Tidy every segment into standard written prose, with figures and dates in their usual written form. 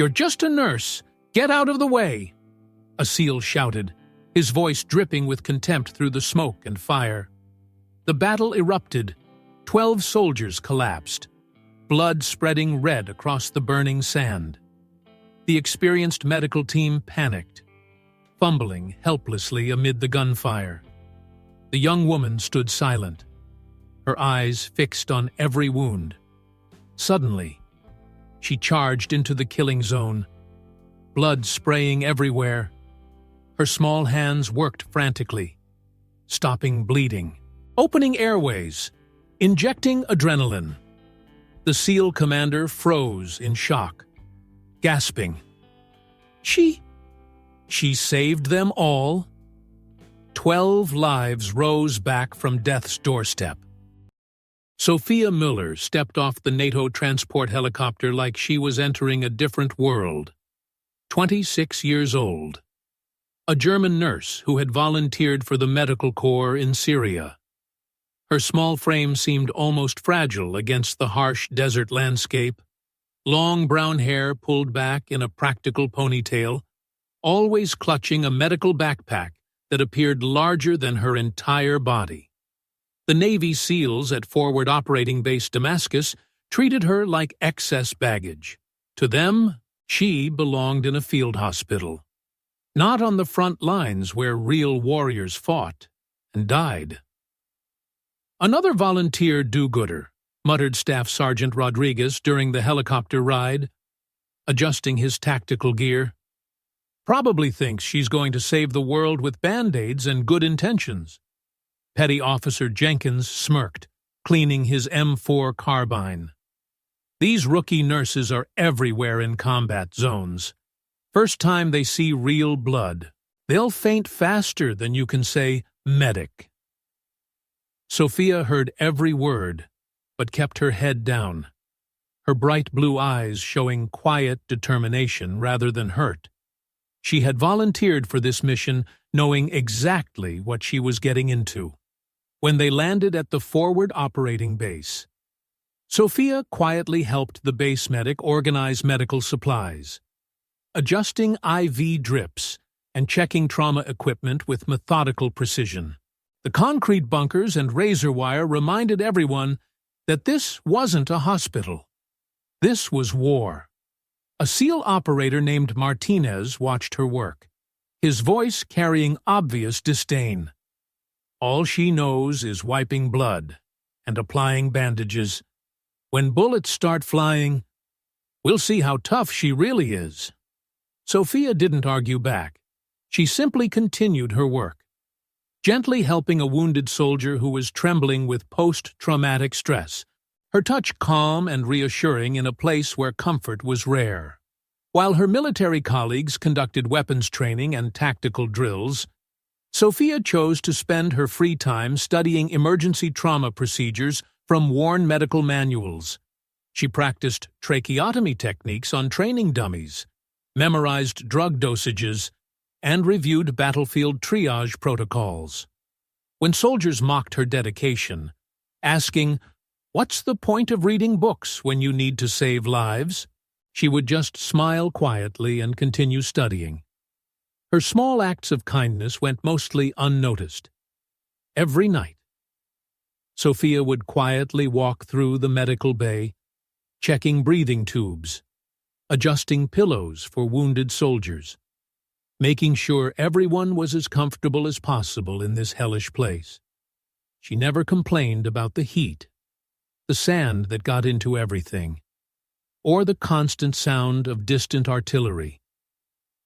"You're just a nurse. Get out of the way!" a SEAL shouted, his voice dripping with contempt through the smoke and fire. The battle erupted. 12 soldiers collapsed, blood spreading red across the burning sand. The experienced medical team panicked, fumbling helplessly amid the gunfire. The young woman stood silent, her eyes fixed on every wound. Suddenly, she charged into the killing zone, blood spraying everywhere. Her small hands worked frantically, stopping bleeding, opening airways, injecting adrenaline. The SEAL commander froze in shock, gasping. She saved them all? 12 lives rose back from death's doorstep. Sophia Müller stepped off the NATO transport helicopter like she was entering a different world. 26 years old. A German nurse who had volunteered for the medical corps in Syria. Her small frame seemed almost fragile against the harsh desert landscape. Long brown hair pulled back in a practical ponytail, always clutching a medical backpack that appeared larger than her entire body. The Navy SEALs at Forward Operating Base Damascus treated her like excess baggage. To them, she belonged in a field hospital, not on the front lines where real warriors fought and died. "Another volunteer do-gooder," muttered Staff Sergeant Rodriguez during the helicopter ride, adjusting his tactical gear. "Probably thinks she's going to save the world with Band-Aids and good intentions." Petty Officer Jenkins smirked, cleaning his M4 carbine. "These rookie nurses are everywhere in combat zones. First time they see real blood, they'll faint faster than you can say, 'medic.'" Sophia heard every word, but kept her head down, her bright blue eyes showing quiet determination rather than hurt. She had volunteered for this mission knowing exactly what she was getting into. When they landed at the Forward Operating Base, Sophia quietly helped the base medic organize medical supplies, adjusting IV drips and checking trauma equipment with methodical precision. The concrete bunkers and razor wire reminded everyone that this wasn't a hospital. This was war. A SEAL operator named Martinez watched her work, his voice carrying obvious disdain. "All she knows is wiping blood and applying bandages. When bullets start flying, we'll see how tough she really is." Sophia didn't argue back. She simply continued her work, gently helping a wounded soldier who was trembling with post-traumatic stress, her touch calm and reassuring in a place where comfort was rare. While her military colleagues conducted weapons training and tactical drills, Sophia chose to spend her free time studying emergency trauma procedures from worn medical manuals. She practiced tracheotomy techniques on training dummies, memorized drug dosages, and reviewed battlefield triage protocols. When soldiers mocked her dedication, asking, "What's the point of reading books when you need to save lives?" she would just smile quietly and continue studying. Her small acts of kindness went mostly unnoticed. Every night, Sophia would quietly walk through the medical bay, checking breathing tubes, adjusting pillows for wounded soldiers, making sure everyone was as comfortable as possible in this hellish place. She never complained about the heat, the sand that got into everything, or the constant sound of distant artillery.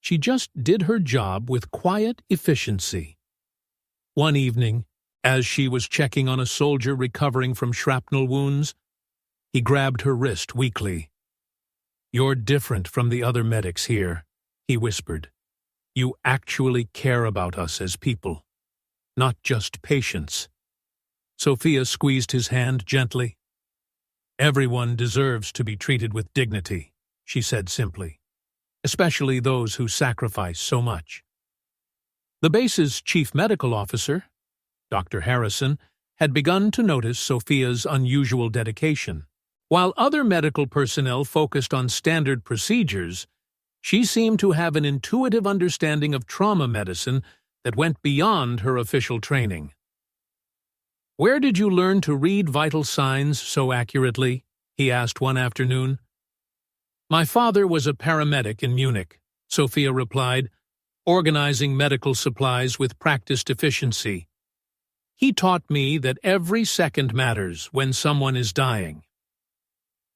She just did her job with quiet efficiency. One evening, as she was checking on a soldier recovering from shrapnel wounds, he grabbed her wrist weakly. "You're different from the other medics here," he whispered. "You actually care about us as people, not just patients." Sophia squeezed his hand gently. "Everyone deserves to be treated with dignity," she said simply, "especially those who sacrifice so much." The base's chief medical officer, Dr. Harrison, had begun to notice Sophia's unusual dedication. While other medical personnel focused on standard procedures, She seemed to have an intuitive understanding of trauma medicine that went beyond her official training. "Where did you learn to read vital signs so accurately?" he asked one afternoon. "My father was a paramedic in Munich," Sophia replied, organizing medical supplies with practiced efficiency. "He taught me that every second matters when someone is dying."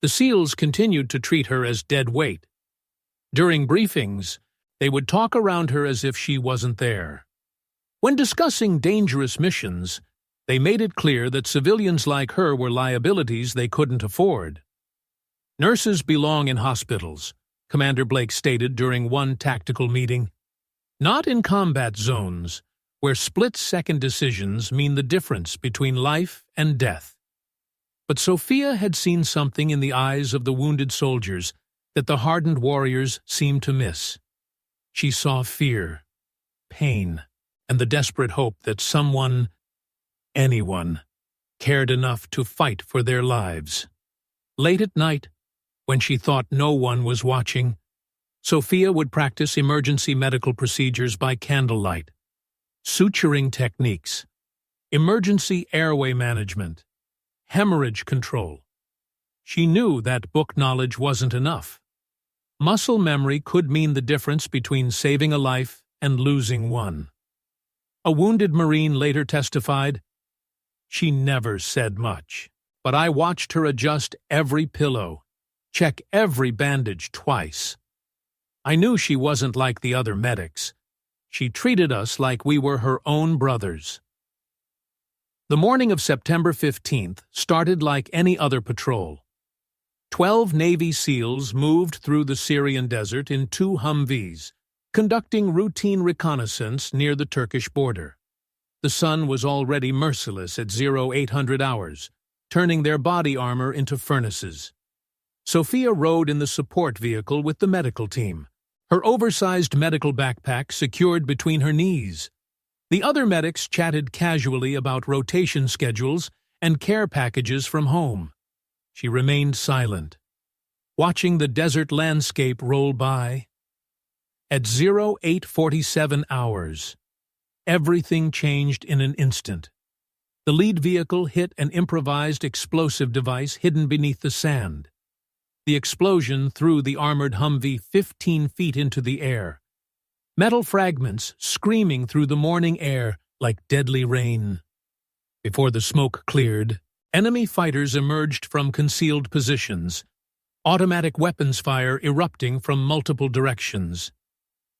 The SEALs continued to treat her as dead weight. During briefings, they would talk around her as if she wasn't there. When discussing dangerous missions, they made it clear that civilians like her were liabilities they couldn't afford. "Nurses belong in hospitals," Commander Blake stated during one tactical meeting. "Not in combat zones, where split-second decisions mean the difference between life and death." But Sophia had seen something in the eyes of the wounded soldiers that the hardened warriors seemed to miss. She saw fear, pain, and the desperate hope that someone, anyone, cared enough to fight for their lives. Late at night, when she thought no one was watching, Sophia would practice emergency medical procedures by candlelight, suturing techniques, emergency airway management, hemorrhage control. She knew that book knowledge wasn't enough. Muscle memory could mean the difference between saving a life and losing one. A wounded Marine later testified, "She never said much, but I watched her adjust every pillow, check every bandage twice. I knew she wasn't like the other medics. She treated us like we were her own brothers." The morning of September 15th started like any other patrol. 12 Navy SEALs moved through the Syrian desert in 2 Humvees, conducting routine reconnaissance near the Turkish border. The sun was already merciless at 0800 hours, turning their body armor into furnaces. Sophia rode in the support vehicle with the medical team, her oversized medical backpack secured between her knees. The other medics chatted casually about rotation schedules and care packages from home. She remained silent, watching the desert landscape roll by. At 0847 hours, everything changed in an instant. The lead vehicle hit an improvised explosive device hidden beneath the sand. The explosion threw the armored Humvee 15 feet into the air, metal fragments screaming through the morning air like deadly rain. Before the smoke cleared, enemy fighters emerged from concealed positions, automatic weapons fire erupting from multiple directions.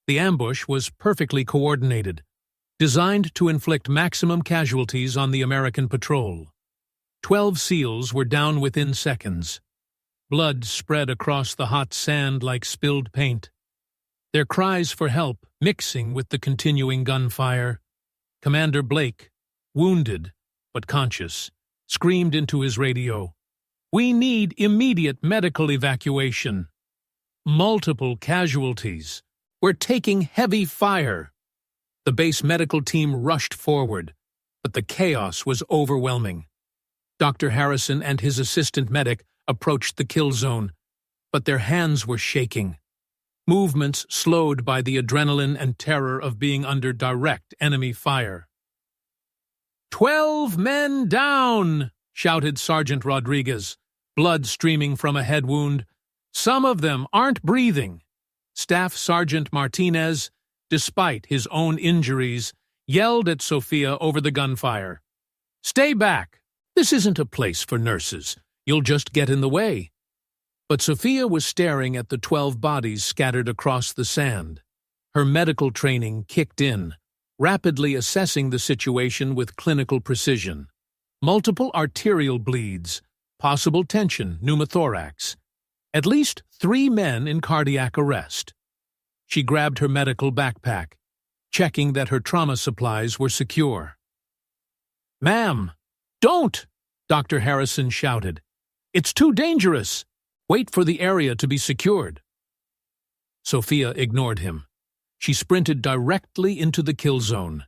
The ambush was perfectly coordinated, designed to inflict maximum casualties on the American patrol. 12 SEALs were down within seconds. Blood spread across the hot sand like spilled paint. Their cries for help mixing with the continuing gunfire. Commander Blake, wounded but conscious, screamed into his radio, "We need immediate medical evacuation. Multiple casualties. We're taking heavy fire." The base medical team rushed forward, but the chaos was overwhelming. Dr. Harrison and his assistant medic approached the kill zone, but their hands were shaking. Movements slowed by the adrenaline and terror of being under direct enemy fire. "12 men down!" shouted Sergeant Rodriguez, blood streaming from a head wound. "Some of them aren't breathing." Staff Sergeant Martinez, despite his own injuries, yelled at Sophia over the gunfire. "Stay back! This isn't a place for nurses. You'll just get in the way." But Sophia was staring at the 12 bodies scattered across the sand. Her medical training kicked in, rapidly assessing the situation with clinical precision. Multiple arterial bleeds, possible tension, pneumothorax. At least 3 men in cardiac arrest. She grabbed her medical backpack, checking that her trauma supplies were secure. "Ma'am, don't!" Dr. Harrison shouted. "It's too dangerous. Wait for the area to be secured." Sophia ignored him. She sprinted directly into the kill zone,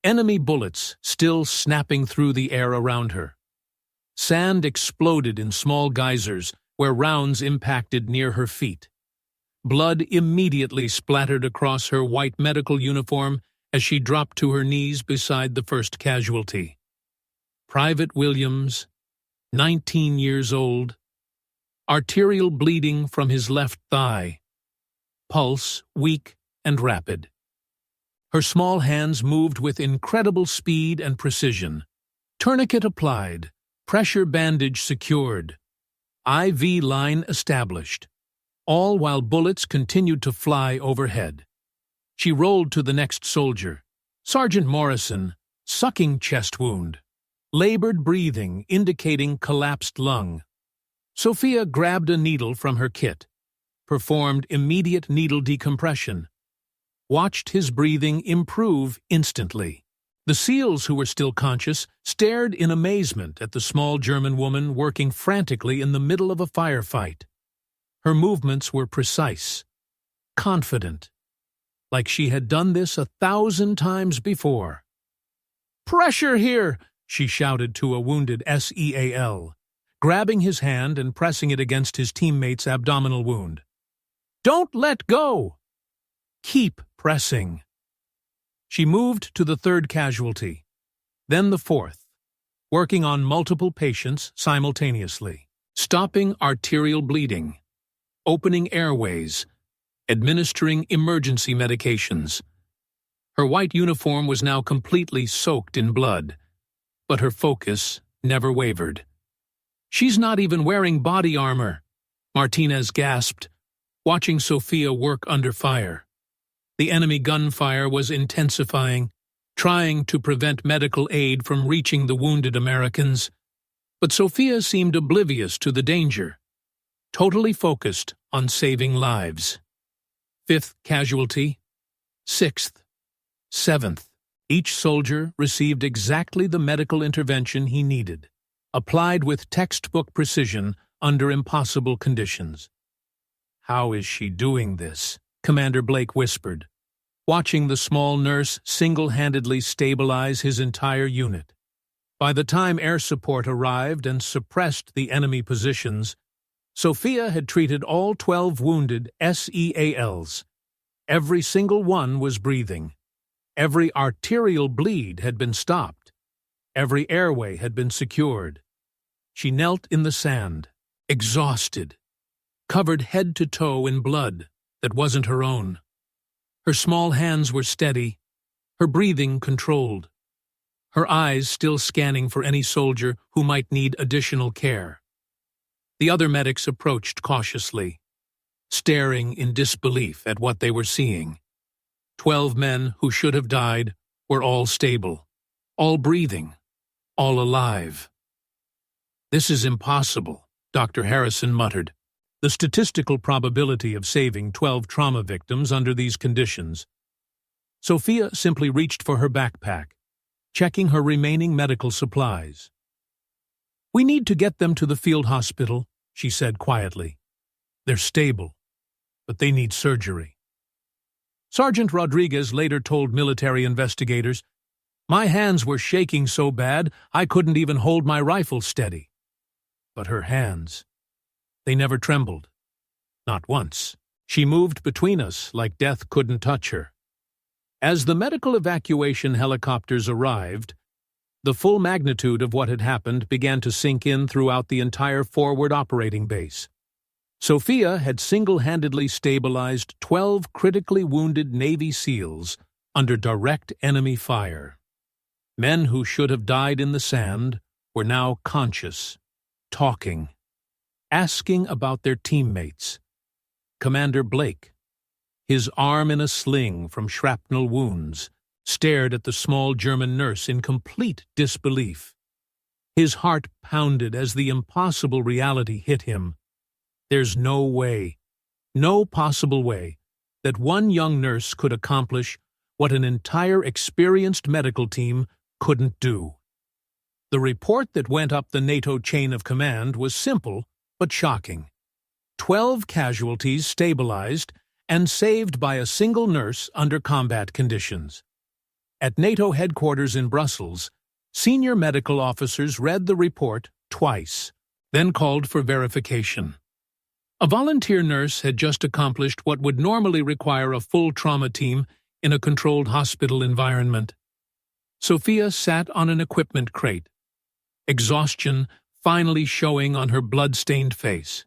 enemy bullets still snapping through the air around her. Sand exploded in small geysers where rounds impacted near her feet. Blood immediately splattered across her white medical uniform as she dropped to her knees beside the first casualty. Private Williams, 19 years old, arterial bleeding from his left thigh, pulse weak and rapid. Her small hands moved with incredible speed and precision. Tourniquet applied, pressure bandage secured, IV line established, all while bullets continued to fly overhead. She rolled to the next soldier, Sergeant Morrison, sucking chest wound, labored breathing indicating collapsed lung. Sophia grabbed a needle from her kit, performed immediate needle decompression, watched his breathing improve instantly. The SEALs, who were still conscious, stared in amazement at the small German woman working frantically in the middle of a firefight. Her movements were precise, confident, like she had done this 1,000 times before. "Pressure here!" she shouted to a wounded SEAL, grabbing his hand and pressing it against his teammate's abdominal wound. "Don't let go! Keep pressing." She moved to the third casualty, then the fourth, working on multiple patients simultaneously, stopping arterial bleeding, opening airways, administering emergency medications. Her white uniform was now completely soaked in blood, but her focus never wavered. "She's not even wearing body armor," Martinez gasped, watching Sophia work under fire. The enemy gunfire was intensifying, trying to prevent medical aid from reaching the wounded Americans. But Sophia seemed oblivious to the danger, totally focused on saving lives. Fifth casualty, sixth, seventh. Each soldier received exactly the medical intervention he needed, applied with textbook precision under impossible conditions. "How is she doing this?" Commander Blake whispered, watching the small nurse single-handedly stabilize his entire unit. By the time air support arrived and suppressed the enemy positions, Sophia had treated all 12 wounded SEALs. Every single one was breathing. Every arterial bleed had been stopped. Every airway had been secured. She knelt in the sand, exhausted, covered head to toe in blood that wasn't her own. Her small hands were steady, her breathing controlled, her eyes still scanning for any soldier who might need additional care. The other medics approached cautiously, staring in disbelief at what they were seeing. 12 men who should have died were all stable, all breathing, all alive. "This is impossible," Dr. Harrison muttered. The statistical probability of saving 12 trauma victims under these conditions. Sophia simply reached for her backpack, checking her remaining medical supplies. "We need to get them to the field hospital," she said quietly. "They're stable, but they need surgery." Sergeant Rodriguez later told military investigators, "My hands were shaking so bad I couldn't even hold my rifle steady." But her hands, they never trembled. Not once. She moved between us like death couldn't touch her. As the medical evacuation helicopters arrived, the full magnitude of what had happened began to sink in throughout the entire forward operating base. Sophia had single-handedly stabilized 12 critically wounded Navy SEALs under direct enemy fire. Men who should have died in the sand were now conscious, talking, asking about their teammates. Commander Blake, his arm in a sling from shrapnel wounds, stared at the small German nurse in complete disbelief. His heart pounded as the impossible reality hit him. There's no way, no possible way, that one young nurse could accomplish what an entire experienced medical team couldn't do. The report that went up the NATO chain of command was simple but shocking. 12 casualties stabilized and saved by a single nurse under combat conditions. At NATO headquarters in Brussels, senior medical officers read the report twice, then called for verification. A volunteer nurse had just accomplished what would normally require a full trauma team in a controlled hospital environment. Sophia sat on an equipment crate, exhaustion finally showing on her blood-stained face.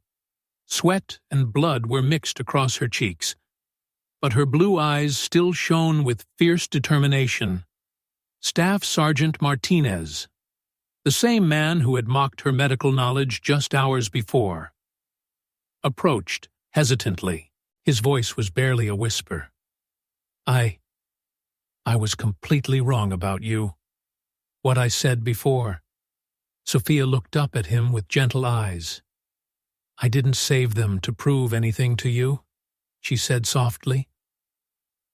Sweat and blood were mixed across her cheeks, but her blue eyes still shone with fierce determination. Staff Sergeant Martinez, the same man who had mocked her medical knowledge just hours before, approached hesitantly. His voice was barely a whisper. I was completely wrong about you. What I said before. Sophia looked up at him with gentle eyes. I didn't save them to prove anything to you, she said softly.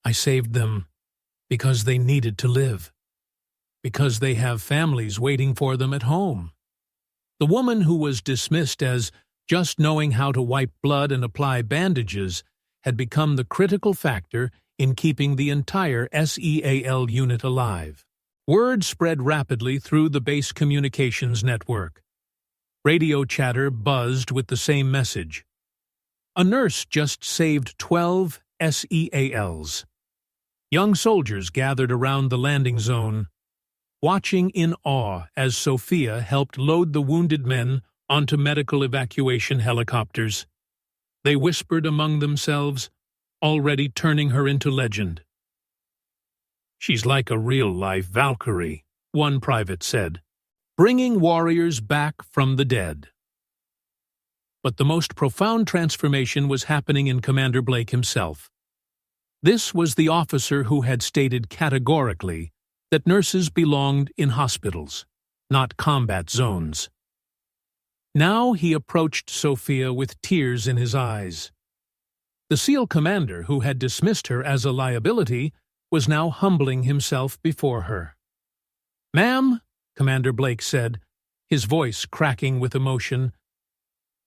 I saved them because they needed to live, because they have families waiting for them at home. The woman who was dismissed as just knowing how to wipe blood and apply bandages had become the critical factor in keeping the entire SEAL unit alive. Word spread rapidly through the base communications network. Radio chatter buzzed with the same message. A nurse just saved 12 SEALs. Young soldiers gathered around the landing zone, watching in awe as Sophia helped load the wounded men onto medical evacuation helicopters. They whispered among themselves, already turning her into legend. She's like a real-life Valkyrie, one private said, bringing warriors back from the dead. But the most profound transformation was happening in Commander Blake himself. This was the officer who had stated categorically that nurses belonged in hospitals, not combat zones. Now he approached Sophia with tears in his eyes. The SEAL commander, who had dismissed her as a liability, was now humbling himself before her. Ma'am, Commander Blake said, his voice cracking with emotion,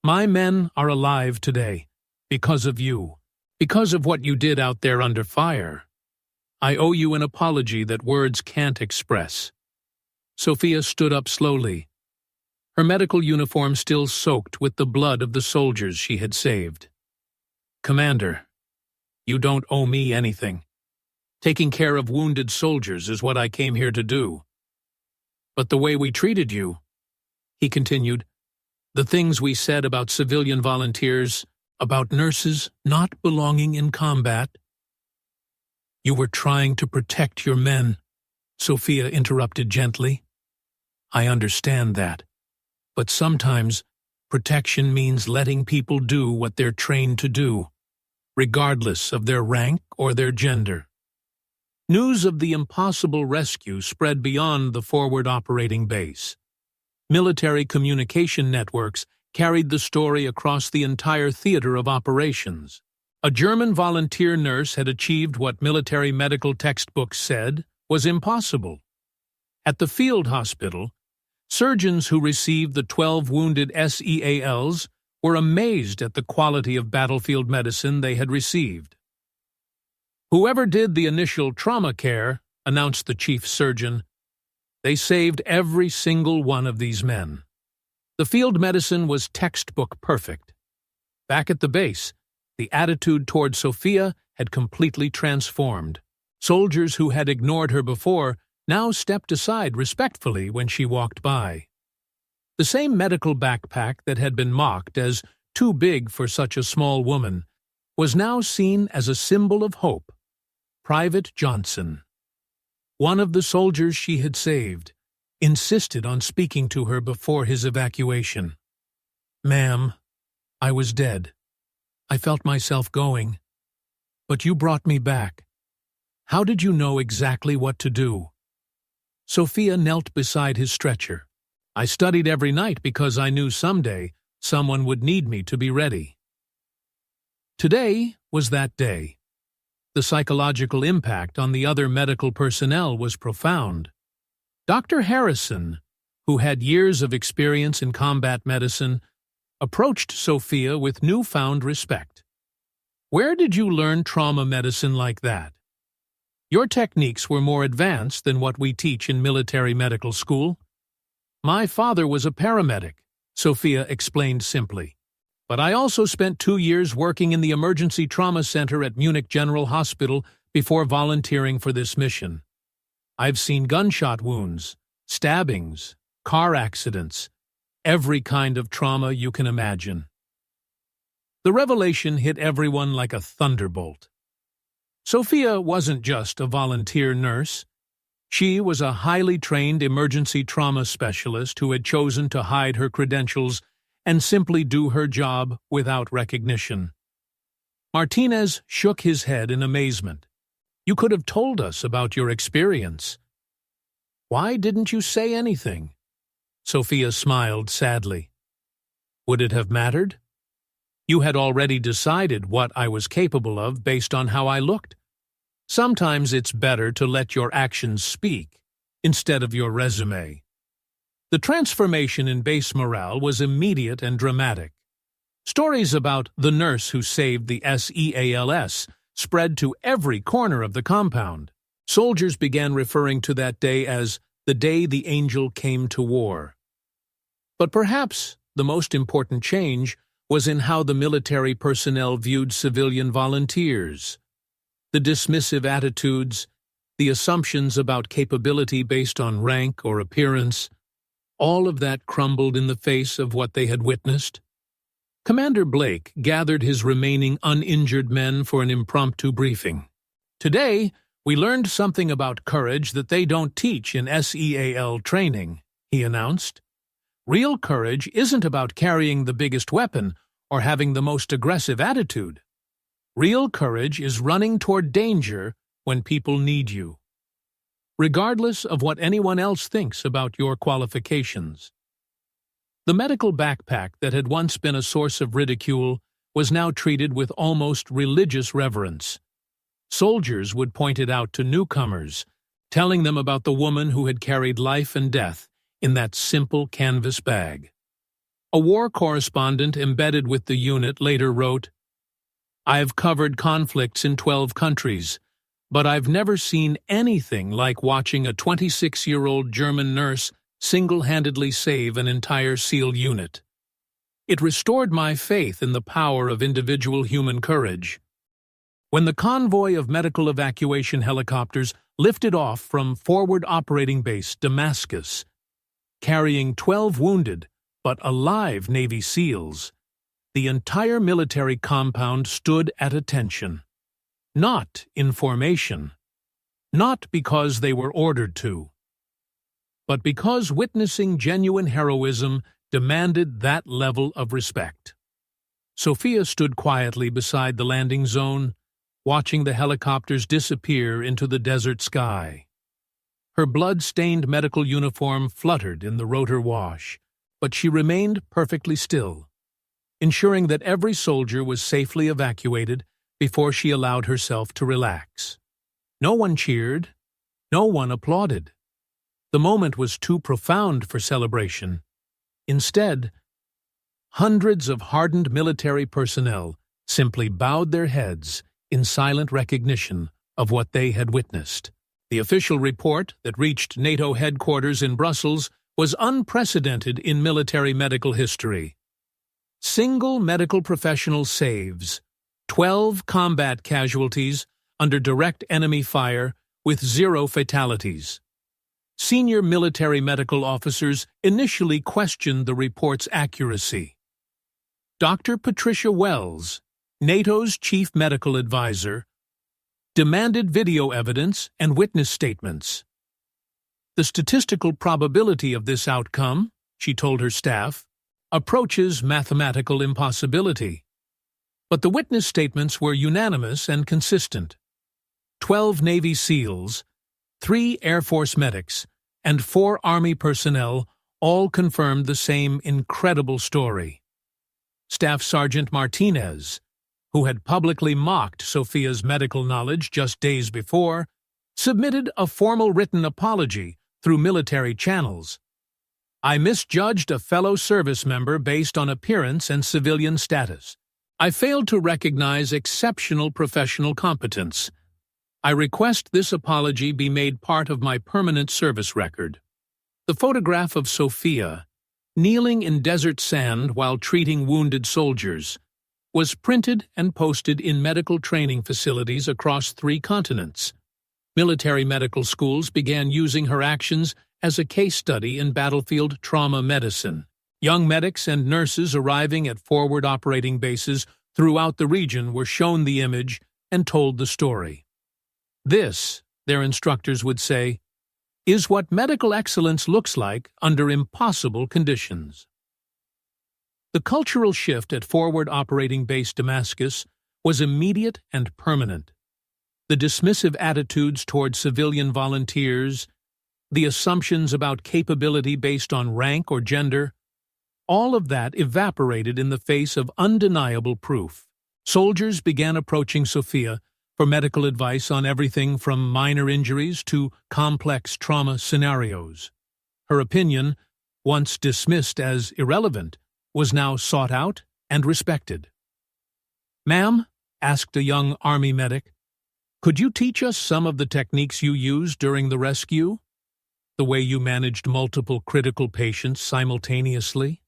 my men are alive today, because of you, because of what you did out there under fire. I owe you an apology that words can't express. Sophia stood up slowly, her medical uniform still soaked with the blood of the soldiers she had saved. Commander, you don't owe me anything. Taking care of wounded soldiers is what I came here to do. But the way we treated you, he continued, the things we said about civilian volunteers, about nurses not belonging in combat. You were trying to protect your men, Sophia interrupted gently. I understand that, but sometimes protection means letting people do what they're trained to do, regardless of their rank or their gender. News of the impossible rescue spread beyond the forward operating base. Military communication networks carried the story across the entire theater of operations. A German volunteer nurse had achieved what military medical textbooks said was impossible. At the field hospital, surgeons who received the 12 wounded SEALs were amazed at the quality of battlefield medicine they had received. Whoever did the initial trauma care, announced the chief surgeon, they saved every single one of these men. The field medicine was textbook perfect. Back at the base, the attitude toward Sophia had completely transformed. Soldiers who had ignored her before now stepped aside respectfully when she walked by. The same medical backpack that had been mocked as too big for such a small woman was now seen as a symbol of hope. Private Johnson, one of the soldiers she had saved, insisted on speaking to her before his evacuation. Ma'am, I was dead. I felt myself going. But you brought me back. How did you know exactly what to do? Sophia knelt beside his stretcher. I studied every night because I knew someday someone would need me to be ready. Today was that day. The psychological impact on the other medical personnel was profound. Dr. Harrison, who had years of experience in combat medicine, approached Sophia with newfound respect. Where did you learn trauma medicine like that? Your techniques were more advanced than what we teach in military medical school. My father was a paramedic, Sophia explained simply. But I also spent 2 years working in the emergency trauma center at Munich General Hospital before volunteering for this mission. I've seen gunshot wounds, stabbings, car accidents, every kind of trauma you can imagine. The revelation hit everyone like a thunderbolt. Sophia wasn't just a volunteer nurse. She was a highly trained emergency trauma specialist who had chosen to hide her credentials and simply do her job without recognition. Martinez shook his head in amazement. "You could have told us about your experience." "Why didn't you say anything?" Sophia smiled sadly. "Would it have mattered? You had already decided what I was capable of based on how I looked. Sometimes it's better to let your actions speak instead of your resume." The transformation in base morale was immediate and dramatic. Stories about the nurse who saved the SEALs spread to every corner of the compound. Soldiers began referring to that day as the day the angel came to war. But perhaps the most important change was in how the military personnel viewed civilian volunteers. The dismissive attitudes, the assumptions about capability based on rank or appearance, all of that crumbled in the face of what they had witnessed. Commander Blake gathered his remaining uninjured men for an impromptu briefing. "Today, we learned something about courage that they don't teach in SEAL training," he announced. "Real courage isn't about carrying the biggest weapon or having the most aggressive attitude. Real courage is running toward danger when people need you, regardless of what anyone else thinks about your qualifications." The medical backpack that had once been a source of ridicule was now treated with almost religious reverence. Soldiers would point it out to newcomers, telling them about the woman who had carried life and death in that simple canvas bag. A war correspondent embedded with the unit later wrote, "I've covered conflicts in 12 countries, but I've never seen anything like watching a 26-year-old German nurse single-handedly save an entire SEAL unit. It restored my faith in the power of individual human courage." When the convoy of medical evacuation helicopters lifted off from Forward Operating Base Damascus, carrying 12 wounded but alive Navy SEALs, the entire military compound stood at attention. Not in formation, not because they were ordered to, but because witnessing genuine heroism demanded that level of respect. Sophia stood quietly beside the landing zone, watching the helicopters disappear into the desert sky. Her blood-stained medical uniform fluttered in the rotor wash, but she remained perfectly still, ensuring that every soldier was safely evacuated before she allowed herself to relax. No one cheered, no one applauded. The moment was too profound for celebration. Instead, hundreds of hardened military personnel simply bowed their heads in silent recognition of what they had witnessed. The official report that reached NATO headquarters in Brussels was unprecedented in military medical history. Single medical professional saves, 12 combat casualties under direct enemy fire with 0 fatalities. Senior military medical officers initially questioned the report's accuracy. Dr. Patricia Wells, NATO's chief medical advisor, demanded video evidence and witness statements. "The statistical probability of this outcome," she told her staff, "approaches mathematical impossibility." But the witness statements were unanimous and consistent. 12 Navy SEALs, 3 Air Force medics, and 4 Army personnel all confirmed the same incredible story. Staff Sergeant Martinez, who had publicly mocked Sophia's medical knowledge just days before, submitted a formal written apology through military channels. "I misjudged a fellow service member based on appearance and civilian status. I failed to recognize exceptional professional competence. I request this apology be made part of my permanent service record." The photograph of Sophia, kneeling in desert sand while treating wounded soldiers, was printed and posted in medical training facilities across 3 continents. Military medical schools began using her actions as a case study in battlefield trauma medicine. Young medics and nurses arriving at forward operating bases throughout the region were shown the image and told the story. This, their instructors would say, is what medical excellence looks like under impossible conditions. The cultural shift at Forward Operating Base Damascus was immediate and permanent. The dismissive attitudes toward civilian volunteers, the assumptions about capability based on rank or gender, all of that evaporated in the face of undeniable proof. Soldiers began approaching Sophia for medical advice on everything from minor injuries to complex trauma scenarios. Her opinion, once dismissed as irrelevant, was now sought out and respected. "Ma'am," asked a young Army medic, "could you teach us some of the techniques you used during the rescue? The way you managed multiple critical patients simultaneously?"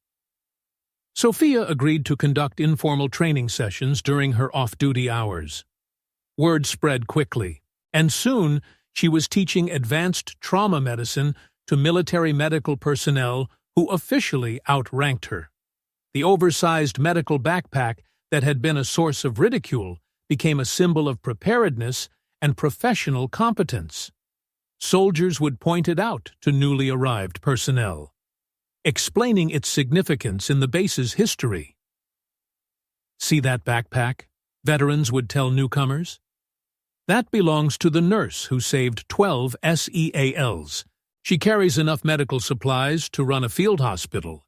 Sophia agreed to conduct informal training sessions during her off-duty hours. Word spread quickly, and soon she was teaching advanced trauma medicine to military medical personnel who officially outranked her. The oversized medical backpack that had been a source of ridicule became a symbol of preparedness and professional competence. Soldiers would point it out to newly arrived personnel, explaining its significance in the base's history. "See that backpack?" veterans would tell newcomers. "That belongs to the nurse who saved 12 SEALs. She carries enough medical supplies to run a field hospital.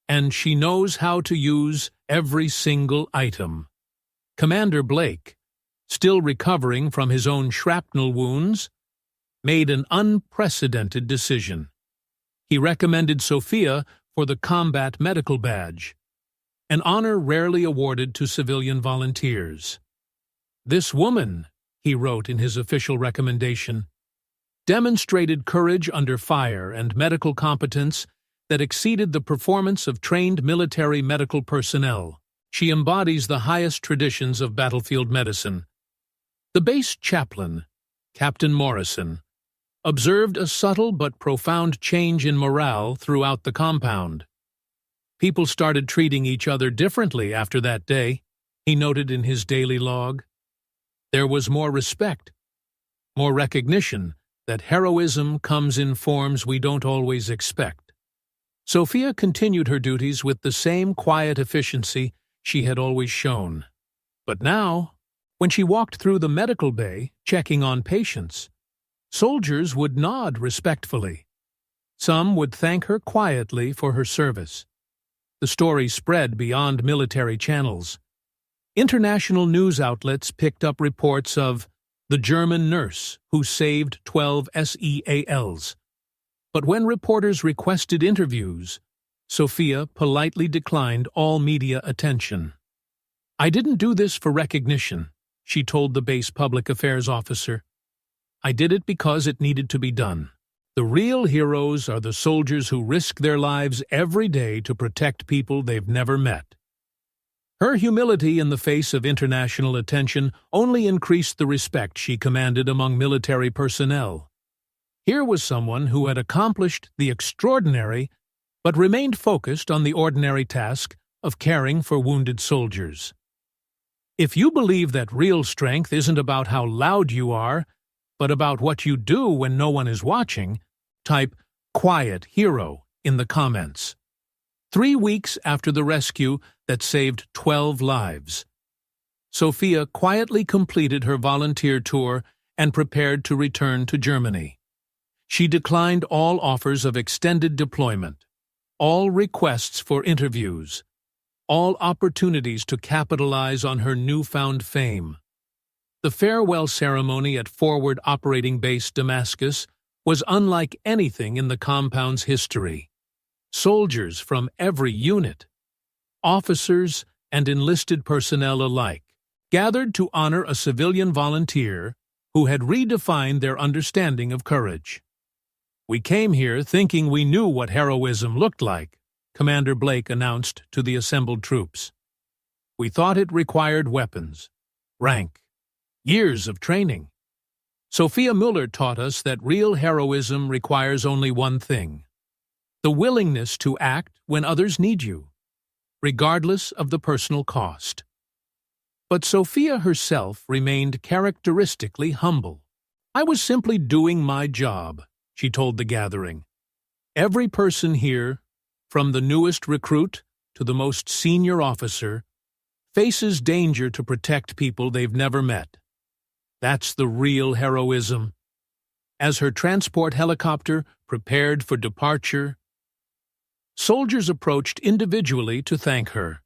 And she knows how to use every single item." Commander Blake, still recovering from his own shrapnel wounds, made an unprecedented decision. He recommended Sophia for the Combat Medical Badge, an honor rarely awarded to civilian volunteers. "This woman," he wrote in his official recommendation, "demonstrated courage under fire and medical competence that exceeded the performance of trained military medical personnel. She embodies the highest traditions of battlefield medicine." The base chaplain, Captain Morrison, observed a subtle but profound change in morale throughout the compound. "People started treating each other differently after that day," he noted in his daily log. "There was more respect, more recognition that heroism comes in forms we don't always expect." Sophia continued her duties with the same quiet efficiency she had always shown. But now, when she walked through the medical bay, checking on patients, soldiers would nod respectfully. Some would thank her quietly for her service. The story spread beyond military channels. International news outlets picked up reports of the German nurse who saved 12 SEALs. But when reporters requested interviews, Sophia politely declined all media attention. "I didn't do this for recognition," she told the base public affairs officer. "I did it because it needed to be done. The real heroes are the soldiers who risk their lives every day to protect people they've never met." Her humility in the face of international attention only increased the respect she commanded among military personnel. Here was someone who had accomplished the extraordinary but remained focused on the ordinary task of caring for wounded soldiers. If you believe that real strength isn't about how loud you are, but about what you do when no one is watching, type "quiet hero" in the comments. 3 weeks after the rescue that saved 12 lives, Sophia quietly completed her volunteer tour and prepared to return to Germany. She declined all offers of extended deployment, all requests for interviews, all opportunities to capitalize on her newfound fame. The farewell ceremony at Forward Operating Base Damascus was unlike anything in the compound's history. Soldiers from every unit, officers and enlisted personnel alike, gathered to honor a civilian volunteer who had redefined their understanding of courage. "We came here thinking we knew what heroism looked like," Commander Blake announced to the assembled troops. We thought it required weapons, rank, years of training. Sophia Müller taught us that real heroism requires only one thing: the willingness to act when others need you, regardless of the personal cost. But Sophia herself remained characteristically humble. I was simply doing my job, she told the gathering. Every person here, from the newest recruit to the most senior officer, faces danger to protect people they've never met. That's the real heroism. As her transport helicopter prepared for departure, soldiers approached individually to thank her,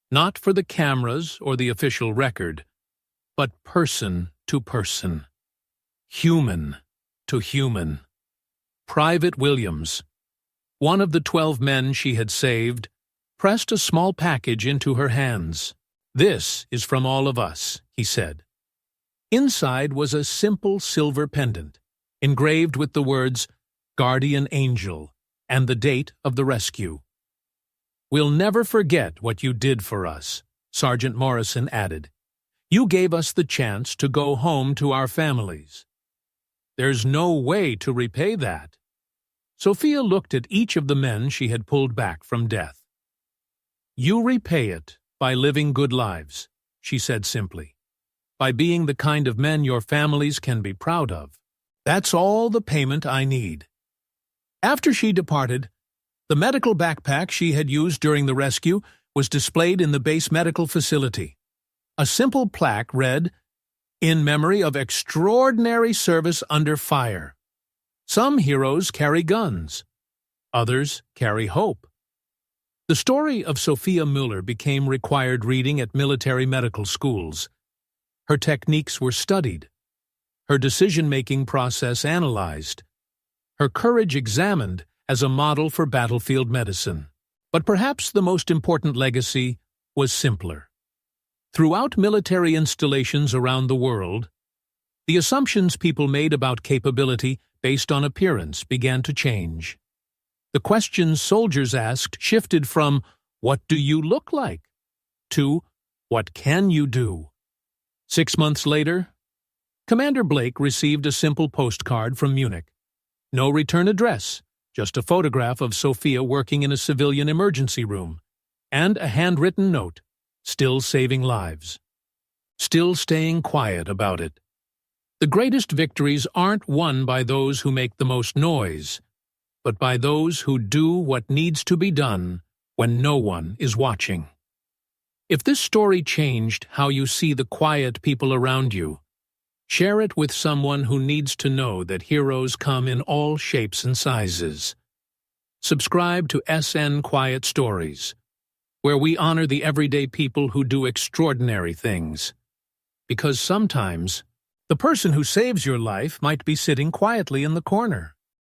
not for the cameras or the official record, but person to person, human to human. Private Williams, one of the 12 men she had saved, pressed a small package into her hands. "This is from all of us," he said. Inside was a simple silver pendant, engraved with the words, "Guardian Angel," and the date of the rescue. "We'll never forget what you did for us," Sergeant Morrison added. "You gave us the chance to go home to our families. There's no way to repay that." Sophia looked at each of the men she had pulled back from death. "You repay it by living good lives," she said simply, "by being the kind of men your families can be proud of. That's all the payment I need." After she departed, the medical backpack she had used during the rescue was displayed in the base medical facility. A simple plaque read, "In memory of extraordinary service under fire. Some heroes carry guns. Others carry hope." The story of Sophia Müller became required reading at military medical schools. Her techniques were studied, her decision-making process analyzed, her courage examined as a model for battlefield medicine. But perhaps the most important legacy was simpler. Throughout military installations around the world, the assumptions people made about capability based on appearance began to change. The questions soldiers asked shifted from, "What do you look like?" to, "What can you do?" 6 months later, Commander Blake received a simple postcard from Munich. No return address, just a photograph of Sophia working in a civilian emergency room, and a handwritten note, still saving lives, still staying quiet about it. The greatest victories aren't won by those who make the most noise, but by those who do what needs to be done when no one is watching. If this story changed how you see the quiet people around you, share it with someone who needs to know that heroes come in all shapes and sizes. Subscribe to SN Quiet Stories, where we honor the everyday people who do extraordinary things. Because sometimes, the person who saves your life might be sitting quietly in the corner.